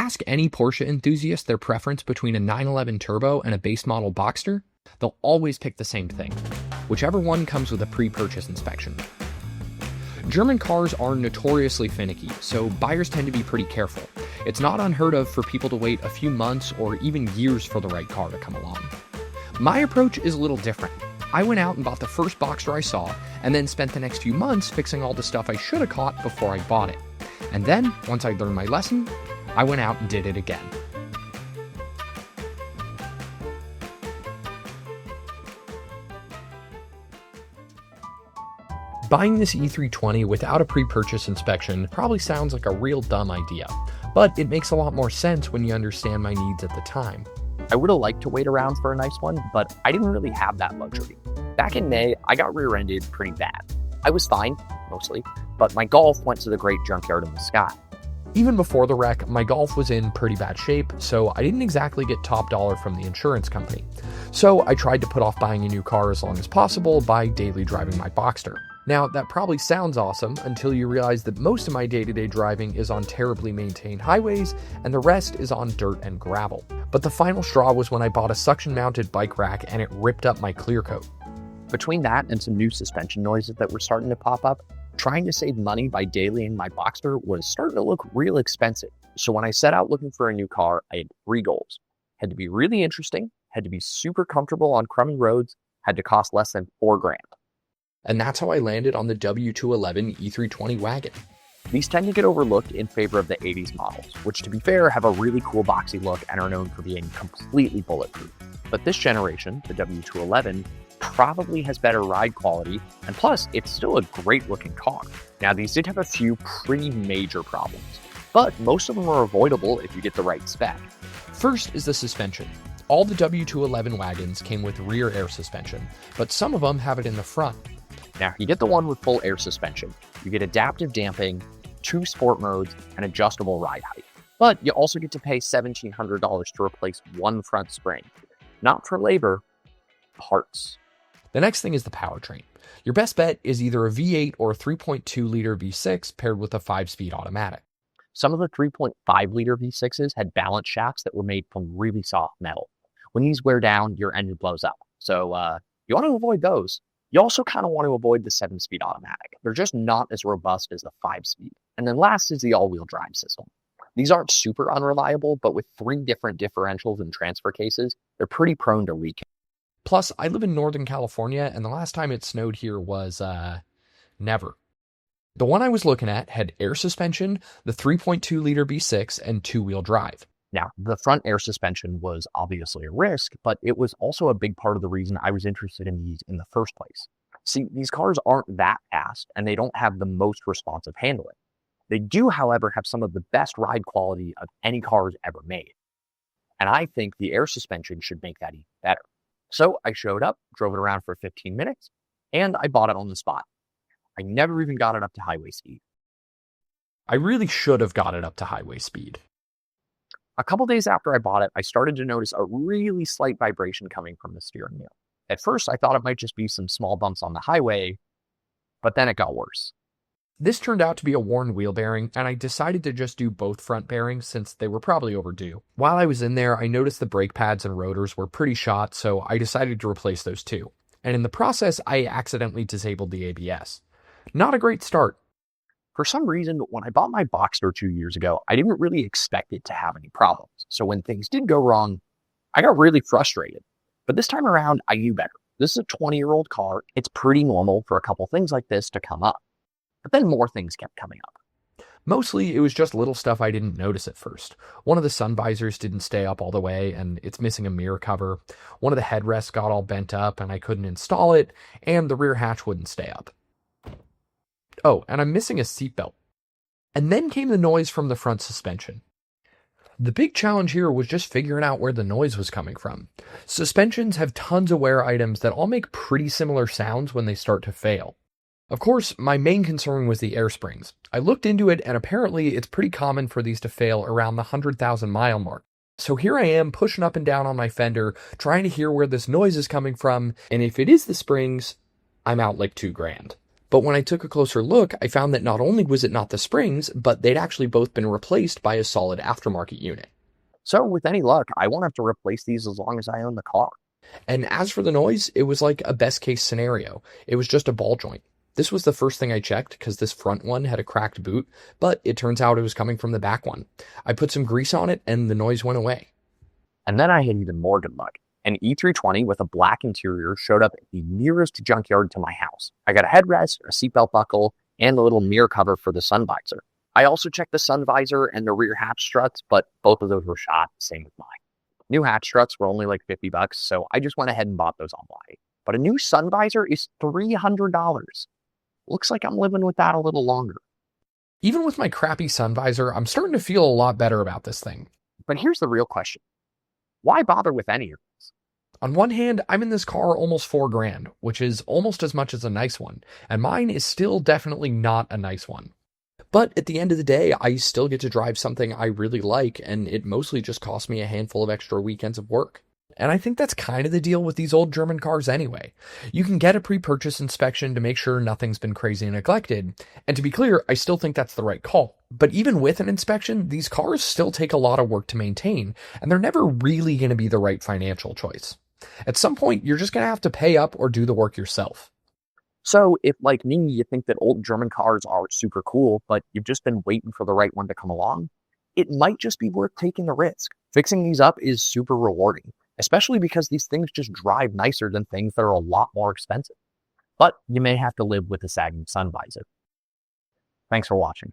ask any Porsche enthusiast their preference between a 911 Turbo and a base model Boxster, they'll always pick the same thing, whichever one comes with a pre-purchase inspection. German cars are notoriously finicky, so buyers tend to be pretty careful. It's not unheard of for people to wait a few months or even years for the right car to come along. My approach is a little different. I went out and bought the first Boxster I saw, and then spent the next few months fixing all the stuff I should have caught before I bought it. And then, once I learned my lesson, I went out and did it again. Buying this E320 without a pre-purchase inspection probably sounds like a real dumb idea, but it makes a lot more sense when you understand my needs at the time. I would have liked to wait around for a nice one, but I didn't really have that luxury. Back in May, I got rear-ended pretty bad. I was fine, mostly, but my Golf went to the great junkyard in the sky. Even before the wreck, my Golf was in pretty bad shape, so I didn't exactly get top dollar from the insurance company. So I tried to put off buying a new car as long as possible by daily driving my Boxster. Now, that probably sounds awesome until you realize that most of my day-to-day driving is on terribly maintained highways, and the rest is on dirt and gravel. But the final straw was when I bought a suction-mounted bike rack and it ripped up my clear coat. Between that and some new suspension noises that were starting to pop up, trying to save money by dailying my Boxster was starting to look real expensive. So when I set out looking for a new car, I had 3 goals. Had to be really interesting, had to be super comfortable on crummy roads, had to cost less than $4,000. And that's how I landed on the W211 E320 Wagon. These tend to get overlooked in favor of the 80s models, which to be fair have a really cool boxy look and are known for being completely bulletproof. But this generation, the W211, probably has better ride quality, and plus, it's still a great looking car. Now, these did have a few pretty major problems, but most of them are avoidable if you get the right spec. First is the suspension. All the W211 wagons came with rear air suspension, but some of them have it in the front. Now, you get the one with full air suspension. You get adaptive damping, 2 sport modes, and adjustable ride height. But you also get to pay $1,700 to replace 1 front spring. Not for labor, parts. The next thing is the powertrain. Your best bet is either a V8 or a 3.2-liter V6 paired with a 5-speed automatic. Some of the 3.5-liter V6s had balance shafts that were made from really soft metal. When these wear down, your engine blows up. So you want to avoid those. You also kind of want to avoid the 7-speed automatic. They're just not as robust as the 5-speed. And then last is the all-wheel drive system. These aren't super unreliable, but with 3 different differentials and transfer cases, they're pretty prone to weaken. Plus, I live in Northern California, and the last time it snowed here was, never. The one I was looking at had air suspension, the 3.2-liter V6, and 2-wheel drive. Now, the front air suspension was obviously a risk, but it was also a big part of the reason I was interested in these in the first place. See, these cars aren't that fast, and they don't have the most responsive handling. They do, however, have some of the best ride quality of any cars ever made. And I think the air suspension should make that even better. So I showed up, drove it around for 15 minutes, and I bought it on the spot. I never even got it up to highway speed. I really should have got it up to highway speed. A couple days after I bought it, I started to notice a really slight vibration coming from the steering wheel. At first, I thought it might just be some small bumps on the highway, but then it got worse. This turned out to be a worn wheel bearing, and I decided to just do both front bearings since they were probably overdue. While I was in there, I noticed the brake pads and rotors were pretty shot, so I decided to replace those too. And in the process, I accidentally disabled the ABS. Not a great start. For some reason, when I bought my Boxster 2 years ago, I didn't really expect it to have any problems. So when things did go wrong, I got really frustrated. But this time around, I knew better. This is a 20-year-old car. It's pretty normal for a couple things like this to come up. But then more things kept coming up. Mostly, it was just little stuff I didn't notice at first. One of the sun visors didn't stay up all the way, and it's missing a mirror cover. One of the headrests got all bent up, and I couldn't install it, and the rear hatch wouldn't stay up. Oh, and I'm missing a seatbelt. And then came the noise from the front suspension. The big challenge here was just figuring out where the noise was coming from. Suspensions have tons of wear items that all make pretty similar sounds when they start to fail. Of course, my main concern was the air springs. I looked into it, and apparently it's pretty common for these to fail around the 100,000 mile mark. So here I am pushing up and down on my fender, trying to hear where this noise is coming from, and if it is the springs, I'm out like $2,000. But when I took a closer look, I found that not only was it not the springs, but they'd actually both been replaced by a solid aftermarket unit. So with any luck, I won't have to replace these as long as I own the car. And as for the noise, it was like a best case scenario. It was just a ball joint. This was the first thing I checked because this front one had a cracked boot, but it turns out it was coming from the back one. I put some grease on it and the noise went away. And then I had even more good luck. An E320 with a black interior showed up at the nearest junkyard to my house. I got a headrest, a seatbelt buckle, and a little mirror cover for the sun visor. I also checked the sun visor and the rear hatch struts, but both of those were shot, same with mine. New hatch struts were only like $50, so I just went ahead and bought those online. But a new sun visor is $300. Looks like I'm living with that a little longer. Even with my crappy sun visor, I'm starting to feel a lot better about this thing. But here's the real question. Why bother with any of this? On one hand, I'm in this car almost $4,000, which is almost as much as a nice one, and mine is still definitely not a nice one. But at the end of the day, I still get to drive something I really like, and it mostly just costs me a handful of extra weekends of work. And I think that's kind of the deal with these old German cars anyway. You can get a pre-purchase inspection to make sure nothing's been crazy neglected, and to be clear, I still think that's the right call. But even with an inspection, these cars still take a lot of work to maintain, and they're never really going to be the right financial choice. At some point, you're just going to have to pay up or do the work yourself. So if, like me, you think that old German cars are super cool, but you've just been waiting for the right one to come along, it might just be worth taking the risk. Fixing these up is super rewarding, especially because these things just drive nicer than things that are a lot more expensive. But you may have to live with a sagging sun visor. Thanks for watching.